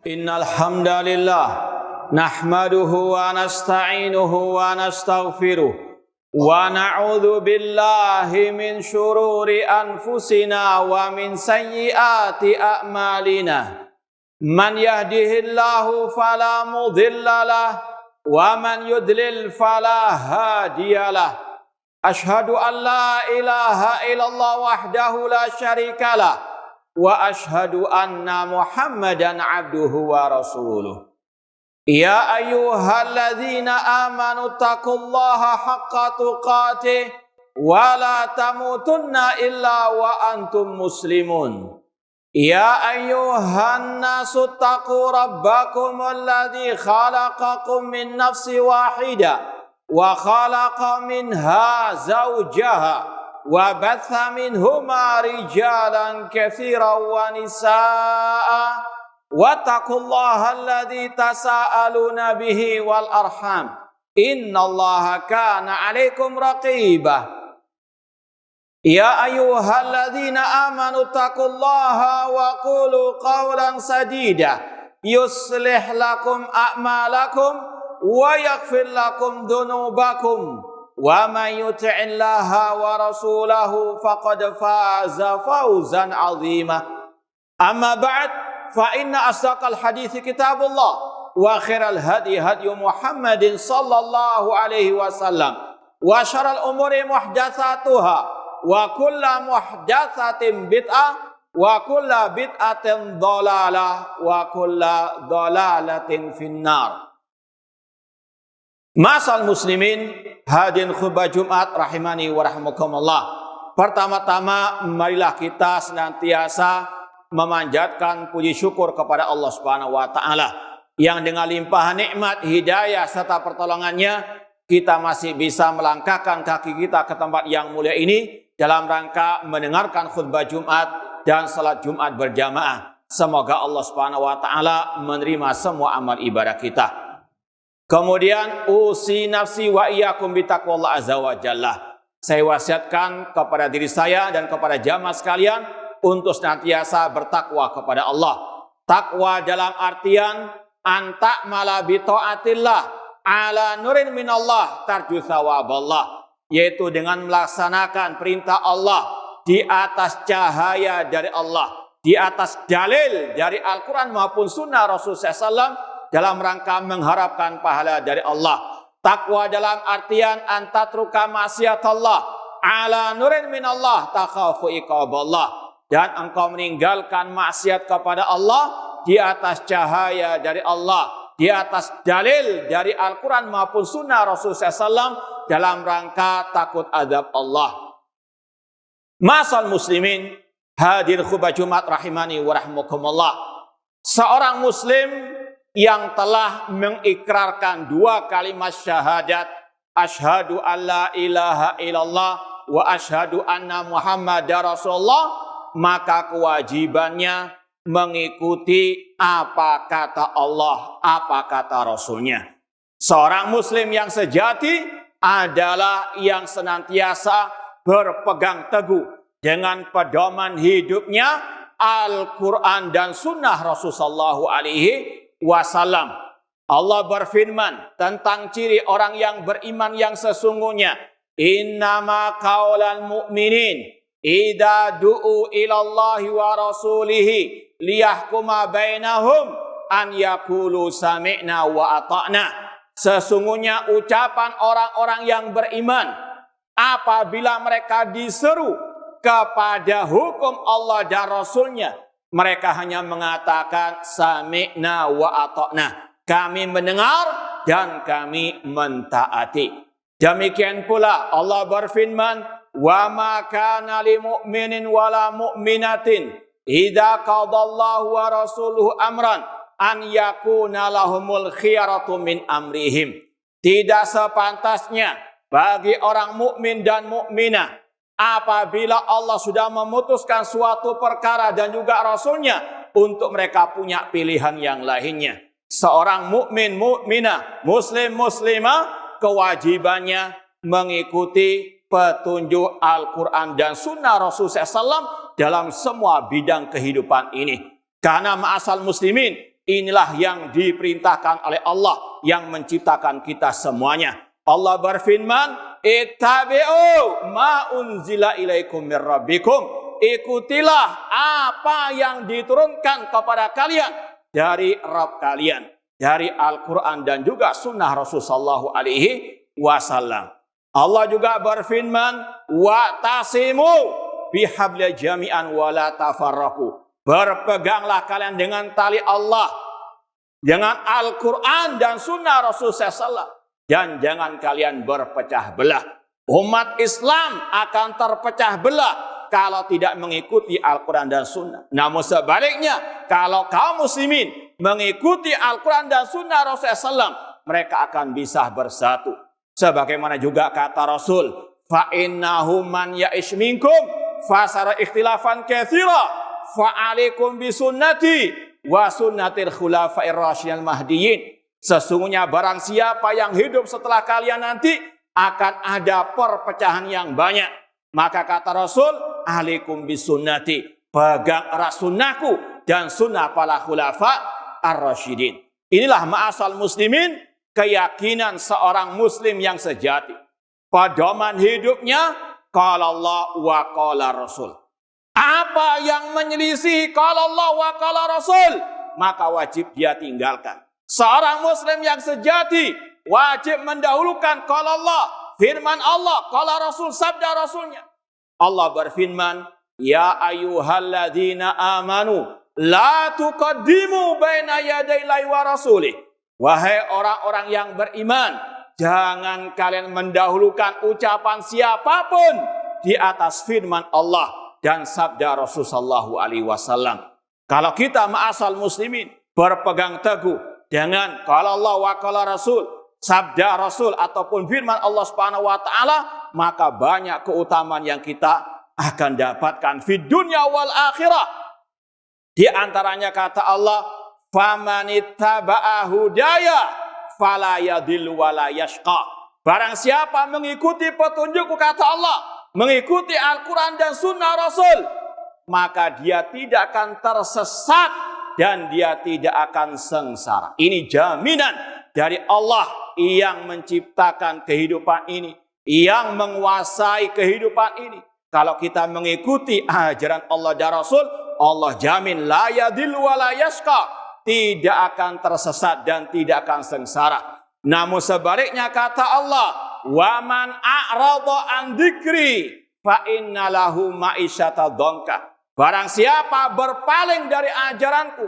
Innal hamdalillah nahmaduhu wa nasta'inuhu wa nastaghfiruh wa na'udzu billahi min syururi anfusina wa min sayyiati a'malina. Man yahdihillahu fala mudhillalah wa man yudlil fala hadiyalah. Ashhadu an la ilaha illallah wahdahu la syarikalah wa ashhadu anna Muhammadan abduhu wa rasuluh. Ya ayyuhalladzina amanu taqullaha haqqa tuqatih wa la tamutunna illa wa antum muslimun. Ya ayyuhan nasu taqu rabbakum alladzi khalaqakum min nafsin wahidah wa khalaqa minha zawjaha wa batha minhuma rijalan katsiran wa nisaa wattaqullaha alladzi tasaaluna bihi wal arham innallaha kana 'alaikum raqibah. Ya ayyuhalladzina amanu taqullaha wa qulu qawlan sadida yuslih lakum a'malakum wa yaghfir lakum dhunubakum wa man yuti'illaha wa rasulahu faqad faza fawzan 'azima. Amma ba'd, fa inna asdaqal hadithi kitabullah wa khairal hadi hadi Muhammadin sallallahu alaihi wasallam wa syarrul umuri muhdatsatuha wa kullu muhdatsatin bid'ah wa kullu bid'atin dhalalah wa kullu dhalalatin finnar. Masal muslimin, hadirin khutbah Jumat rahimani wa rahmakumullah. Pertama-tama marilah kita senantiasa memanjatkan puji syukur kepada Allah Subhanahu wa taala yang dengan limpahan nikmat, hidayah serta pertolongannya kita masih bisa melangkahkan kaki kita ke tempat yang mulia ini dalam rangka mendengarkan khutbah Jumat dan salat Jumat berjamaah. Semoga Allah Subhanahu wa taala menerima semua amal ibadah kita. Kemudian usi nafsi wa iyyakum bitaqwallah azza wa jalla. Saya wasiatkan kepada diri saya dan kepada jamaah sekalian untuk senantiasa bertakwa kepada Allah. Takwa dalam artian anta'mala bi taatillah ala nurin minallah tarju thawaballah, yaitu dengan melaksanakan perintah Allah di atas cahaya dari Allah, di atas dalil dari Al-Quran maupun sunnah Rasulullah SAW dalam rangka mengharapkan pahala dari Allah. Takwa dalam artian antatruka maksiatallah ala nurin minallah takhafu iqaballah, dan engkau meninggalkan maksiat kepada Allah di atas cahaya dari Allah, di atas dalil dari Al-Quran maupun sunnah Rasulullah SAW dalam rangka takut azab Allah. Masal muslimin, hadir khutbah Jumat rahimani wa rahmakumullah. Seorang muslim yang telah mengikrarkan dua kalimat syahadat, asyhadu alla ilaha illallah wa asyhadu anna Muhammadar Rasulullah, maka kewajibannya mengikuti apa kata Allah, apa kata Rasulnya. Seorang muslim yang sejati adalah yang senantiasa berpegang teguh dengan pedoman hidupnya Al-Quran dan sunnah Rasulullah SAW. Allah berfirman tentang ciri orang yang beriman yang sesungguhnya, innama qaulal mu'minin idza du'u ilallahi wa rasulihi liyahkuma bainahum an yaqulu sami'na wa ata'na. Sesungguhnya ucapan orang-orang yang beriman apabila mereka diseru kepada hukum Allah dan Rasulnya, mereka hanya mengatakan sami'na wa ata'na, kami mendengar dan kami mentaati. Demikian pula Allah berfirman, wa ma kana lil mu'minin wala mu'minatin idza qadallahu wa rasuluhu amran an yakuna lahumul khiyaratu min amrihim. Tidak sepantasnya bagi orang mukmin dan mukminah apabila Allah sudah memutuskan suatu perkara dan juga Rasulnya untuk mereka punya pilihan yang lainnya. Seorang mukmin, mukminah, muslim, muslimah, kewajibannya mengikuti petunjuk Al-Quran dan sunnah Rasulullah SAW dalam semua bidang kehidupan ini. Karena ma'asal muslimin, Inilah yang diperintahkan oleh Allah yang menciptakan kita semuanya. Allah berfirman, "Ittabi'u ma unzila ilaikum mir rabbikum." Ikutilah apa yang diturunkan kepada kalian dari Rabb kalian, dari Al-Quran dan juga sunnah Rasulullah sallallahu alaihi wasallam. Allah juga berfirman, "Wa'tasimu bihablil jami'an wa la tafarraqu." Berpeganglah kalian dengan tali Allah, dengan Al-Quran dan sunnah Rasulullah SAW. Dan jangan kalian berpecah belah. Umat Islam akan terpecah belah kalau tidak mengikuti Al-Quran dan sunnah. Namun sebaliknya, kalau kaum muslimin mengikuti Al-Quran dan sunnah Rasulullah SAW, mereka akan bisa bersatu. Sebagaimana juga kata Rasul, "Fa'innahu man ya'ish minkum fasara ikhtilafan katsira. Fa'alikum bisunnati wa sunnatil khulafa'ir rasyidin mahdiyin." Sesungguhnya barang siapa yang hidup setelah kalian nanti akan ada perpecahan yang banyak. Maka kata Rasul, "Alaikum bisunnati." Pegang erat sunnahku dan sunnah para khulafa ar-rasyidin. Inilah ma'asal muslimin, keyakinan seorang muslim yang sejati. Pedoman hidupnya qala Allah wa qala Rasul. Apa yang menyelisih qala Allah wa qala Rasul, maka wajib dia tinggalkan. Seorang muslim yang sejati wajib mendahulukan qala Allah, firman Allah, qala Rasul, sabda Rasulnya. Allah berfirman, "Ya ayyuhalladzina amanu la tuqaddimu baina yaday Allahi wa rasulih." Wahai orang-orang yang beriman, jangan kalian mendahulukan ucapan siapapun di atas firman Allah dan sabda Rasulullah sallallahu alaihi wasallam. Kalau kita ma'asal muslimin berpegang teguh dengan qala Allah wa qala Rasul, sabda Rasul ataupun firman Allah Subhanahu wa taala, maka banyak keutamaan yang kita akan dapatkan di dunia wal akhirah. Di antaranya kata Allah, "Famanittaba'a hudaya fala yadhillu wa la yashqa." Barang siapa mengikuti petunjukku, kata Allah, mengikuti Al-Quran dan sunnah Rasul, maka dia tidak akan tersesat dan dia tidak akan sengsara. Ini jaminan dari Allah yang menciptakan kehidupan ini, yang menguasai kehidupan ini. Kalau kita mengikuti ajaran Allah dan Rasul, Allah jamin la yadhillu wa la yashqa, tidak akan tersesat dan tidak akan sengsara. Namun sebaliknya kata Allah, "Wa man a'rada an dzikri fa inna lahu ma'isyata dhanka." Barang siapa berpaling dari ajaranku,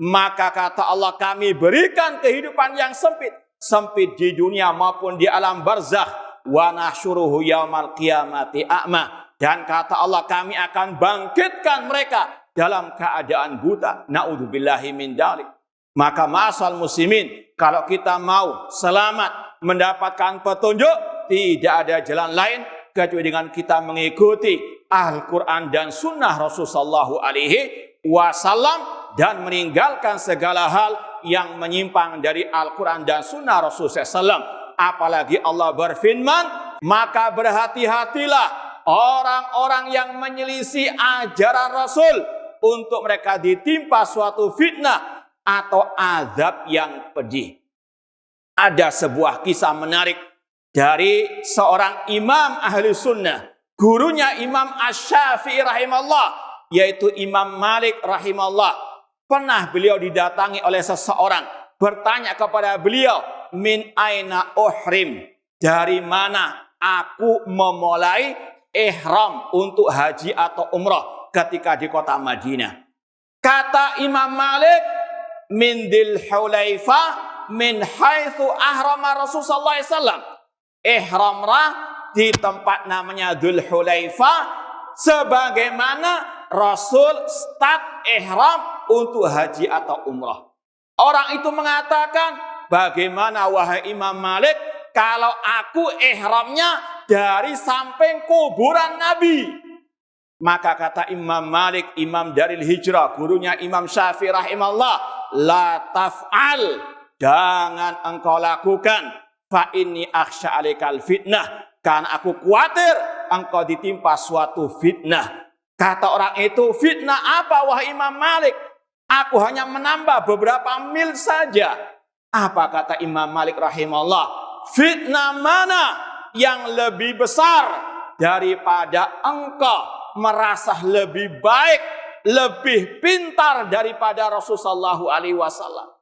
maka kata Allah, kami berikan kehidupan yang sempit, sempit di dunia maupun di alam barzakh. Wa nahsyuruhu yaumal qiyamati a'ma. Dan kata Allah, kami akan bangkitkan mereka dalam keadaan buta. Na'udzubillahi min dzalik. Maka ma'asal muslimin, kalau kita mau selamat mendapatkan petunjuk, tidak ada jalan lain kecuali dengan kita mengikuti Al-Quran dan sunnah Rasulullah sallallahu alaihi wasallam dan meninggalkan segala hal yang menyimpang dari Al-Quran dan sunnah Rasulullah SAW. Apalagi Allah berfirman, maka berhati-hatilah orang-orang yang menyelisih ajaran Rasul untuk mereka ditimpa suatu fitnah atau azab yang pedih. Ada sebuah kisah menarik dari seorang imam ahli sunnah, gurunya Imam Asy-Syafi'i rahimahullah, yaitu Imam Malik rahimahullah. Pernah beliau didatangi oleh seseorang, bertanya kepada beliau, "Min aina uhrim?" Dari mana aku memulai ihram untuk haji atau umrah ketika di kota Madinah? Kata Imam Malik, "Min Dzul Hulaifah min haitsu ahrama Rasulullah sallallahu alaihi wasallam." Ihramlah di tempat namanya Dzul Hulaifah sebagaimana Rasul start ihram untuk haji atau umrah. Orang itu mengatakan, "Bagaimana wahai Imam Malik kalau aku ihramnya dari samping kuburan Nabi?" Maka kata Imam Malik, imam dari hijrah, gurunya Imam Syafi'i rahimahullah, "La taf'al." Jangan engkau lakukan. Fa inni akhsha 'alaikal fitnah. Karena aku khawatir engkau ditimpa suatu fitnah. Kata orang itu, "Fitnah apa wahai Imam Malik?" Aku hanya menambah beberapa mil saja. Apa kata Imam Malik rahimahullah? Fitnah mana yang lebih besar daripada engkau merasa lebih baik, lebih pintar daripada Rasulullah SAW.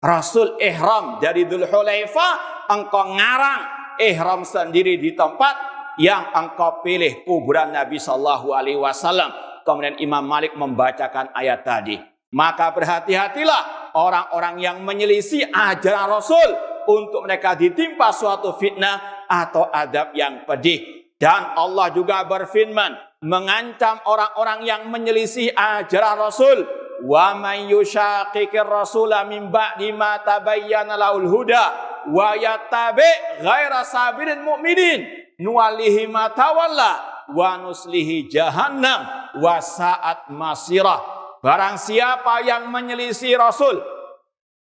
Rasul ihram dari Dzul Hulaifah, engkau ngarang ihram sendiri di tempat yang engkau pilih, kuburan Nabi SAW. Kemudian Imam Malik membacakan ayat tadi. Maka berhati-hatilah orang-orang yang menyelisih ajaran Rasul, untuk mereka ditimpa suatu fitnah atau adab yang pedih. Dan Allah juga berfirman mengancam orang-orang yang menyelisih ajaran Rasul. Wa may yushaqiqir rasula min ba'di ma tabayyana lahul huda wa yattabi' ghaira sabilil mu'minin nuwallihi ma tawalla wa nuslihi jahannam wa sa'at masirah. Barang siapa yang menyelisih Rasul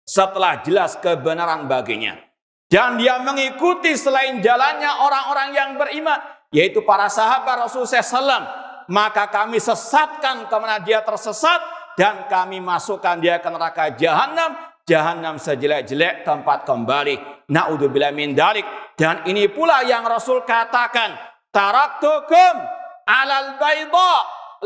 setelah jelas kebenaran baginya, dan dia mengikuti selain jalannya orang-orang yang beriman, yaitu para sahabat Rasul SAW, maka kami sesatkan kemana dia tersesat, dan kami masukkan dia ke neraka jahanam, jahanam sejelek-jelek tempat kembali. Na'udzubillah min dalik. Dan ini pula yang Rasul katakan, taraktukum alal bayda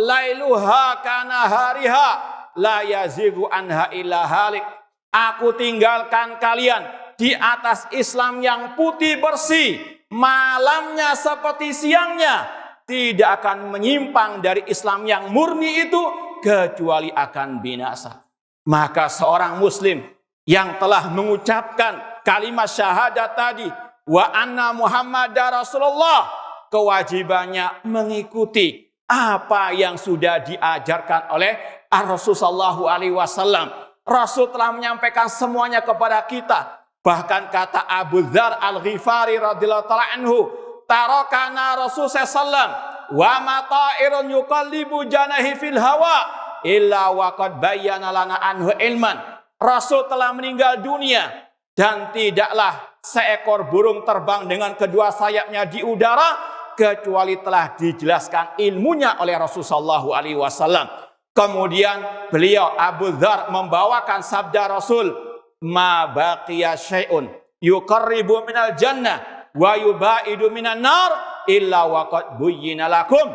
lailuha kana hariha la yazigu anha illa halik. Aku tinggalkan kalian di atas Islam yang putih bersih, malamnya seperti siangnya, tidak akan menyimpang dari Islam yang murni itu kecuali akan binasa. Maka seorang muslim yang telah mengucapkan kalimat syahadat tadi, wa anna Muhammadar Rasulullah, kewajibannya mengikuti apa yang sudah diajarkan oleh Rasulullah SAW. Rasul telah menyampaikan semuanya kepada kita. Bahkan kata Abu Dzar Al-Ghifari radhiyallahu ta'ala anhu, tarakana Rasul sallam wa mata'irun yuqallibu janahi fil hawa illa waqad bayyana lana anhu ilman. Rasul telah meninggal dunia dan tidaklah seekor burung terbang dengan kedua sayapnya di udara kecuali telah dijelaskan ilmunya oleh Rasulullah SAW. Kemudian beliau Abu Dzar membawakan sabda Rasul, ma baqiya syai'un yuqarribu minal jannah wa yubaidu minan nar illa waqad buyyina lakum.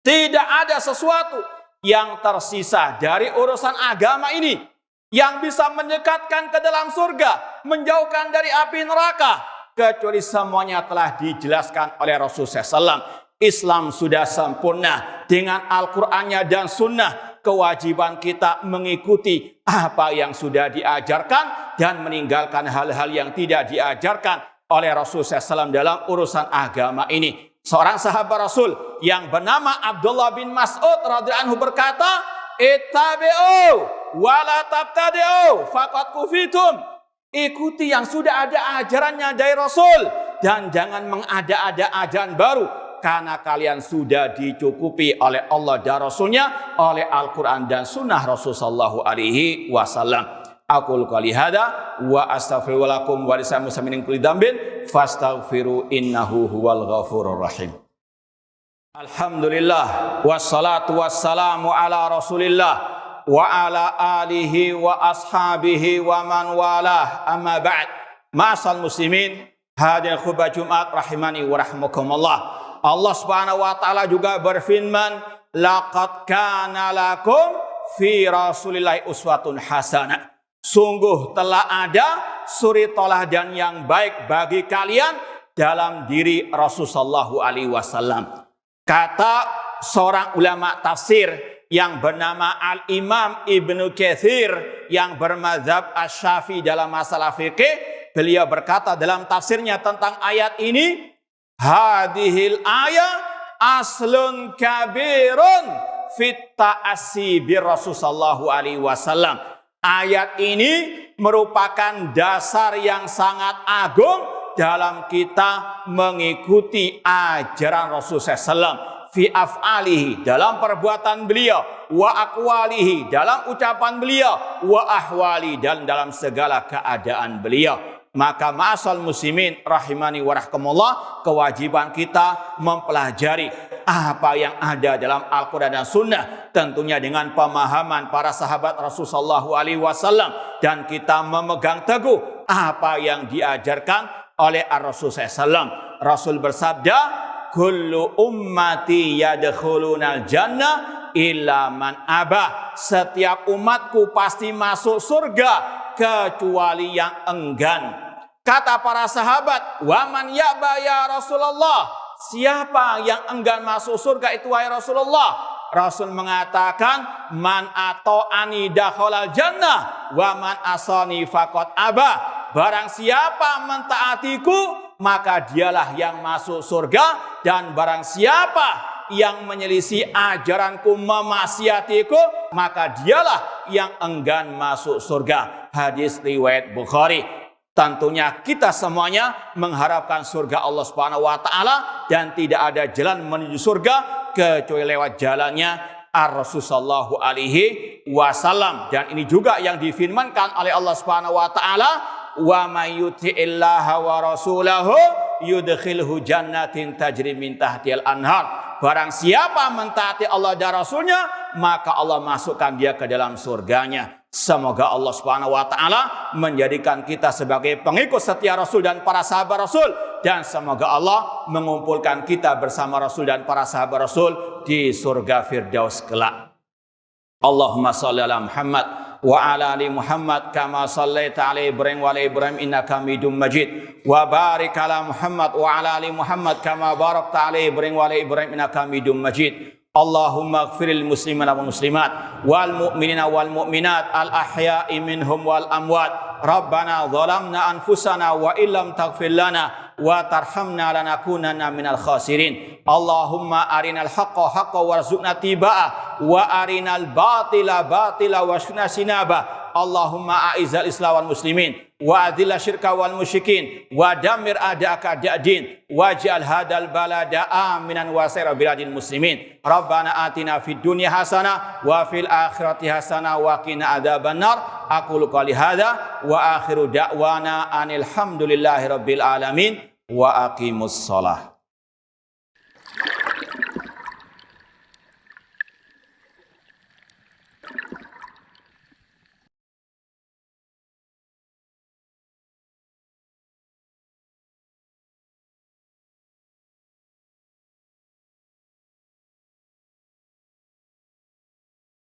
Tidak ada sesuatu yang tersisa dari urusan agama ini yang bisa mendekatkan ke dalam surga, menjauhkan dari api neraka, kecuali semuanya telah dijelaskan oleh Rasulullah SAW. Islam sudah sempurna dengan Al-Qur'annya dan Sunnah. Kewajiban kita mengikuti apa yang sudah diajarkan dan meninggalkan hal-hal yang tidak diajarkan oleh Rasulullah SAW dalam urusan agama ini. Seorang sahabat Rasul yang bernama Abdullah bin Mas'ud radhiyallahu anhu berkata, ittabi'u wa la tabtadi'u faqad kufitum. Ikuti yang sudah ada ajarannya dari Rasul dan jangan mengada-ada ajaran baru, karena kalian sudah dicukupi oleh Allah dan Rasulnya, oleh Al-Quran dan Sunnah Rasul sallallahu alaihi wasallam. Aqul qouli hadza wa astaghfirullakum wa lisal muslimin kulli dzambin fastaghfiru innahu huwal ghafurur rahim. Alhamdulillah wassalatu wassalamu ala Rasulillah wa ala alihi wa ashabihi wa man walah, amma ba'd. Ma'asal muslimin, hadirin khutbah Jumat rahimani wa rahmakumullah. Allah Subhanahu wa taala juga berfirman, laqad kana lakum fi Rasulillahi uswatun hasanah. Sungguh telah ada suri teladan yang baik bagi kalian dalam diri Rasulullah SAW. Kata seorang ulama tafsir yang bernama Al-Imam Ibnu Katsir yang bermadzhab Asy-Syafi'i dalam masalah fikih, beliau berkata dalam tafsirnya tentang ayat ini, hadhil ayat aslun kabirun fit ta'assi bir Rasul sallallahu alaihi wasallam. Ayat ini merupakan dasar yang sangat agung dalam kita mengikuti ajaran Rasul SAW. Fi af'alihi, dalam perbuatan beliau, wa aqwalihi, dalam ucapan beliau, wa ahwali, dan dalam segala keadaan beliau. Maka ma'asal muslimin rahimani wa rahmatullah, kewajiban kita mempelajari apa yang ada dalam Al-Quran dan Sunnah, tentunya dengan pemahaman para sahabat Rasulullah SAW, dan kita memegang teguh apa yang diajarkan oleh Rasul SAW. Rasul bersabda, kullu ummati yadkhulunal jannah illa man aba. Setiap umatku pasti masuk surga kecuali yang enggan. Kata para sahabat, wa man ya'ba ya Rasulullah? Siapa yang enggan masuk surga itu wahai Rasulullah? Rasul mengatakan, man ata'ani dakhalal jannah wa man asani faqad aba. Barang siapa mentaatiku, maka dialah yang masuk surga, dan barang siapa yang menyelisih ajaranku, memaksiatiku, maka dialah yang enggan masuk surga. Hadis riwayat Bukhari. Tentunya kita semuanya mengharapkan surga Allah Subhanahu wa taala, dan tidak ada jalan menuju surga kecuali lewat jalannya Ar-Rasul sallallahu alaihi wasallam. Dan ini juga yang difirmankan oleh Allah Subhanahu wa taala, wa may yuti'illaha wa rasulahu yudkhilhu jannatin tajri min tahtihal anhar. Barang siapa mentaati Allah dan Rasulnya, maka Allah masukkan dia ke dalam surganya. Semoga Allah Subhanahu wa taala menjadikan kita sebagai pengikut setia Rasul dan para sahabat Rasul, dan semoga Allah mengumpulkan kita bersama Rasul dan para sahabat Rasul di surga Firdaus kelak. Allahumma shalli ala Muhammad wa ala ali Muhammad kama shallaita ala Ibrahim wa ala Ibrahim innaka Hamidum Majid, wa barik ala Muhammad wa ala ali Muhammad kama barakta ala Ibrahim wa ala Ibrahim innaka Hamidum Majid. Allahumma ighfiril muslimina wal muslimat wal mu'minina wal mu'minat al ahya'i minhum wal amwat. Rabbana zalamna anfusana wa illam taghfir lana wa tarhamna lanakunanna minal khasirin. Allahumma arinal haqqa haqqan warzuqna tiba'ah wa arinal batila batila warzuqna sinabah. Allahumma a'izal islam wal muslimin wa adilla syirka wal musyrikin wa damir a'da'aka a'da'din waj'al hadal balada aminan wa sayra biladil muslimin. Rabbana atina fid dunya hasanah wa fil akhirati hasanah wa qina adzabannar. Aqulu qouli hadza wa akhiru da'wana anil hamdulillahi rabbil alamin wa aqimus shalah.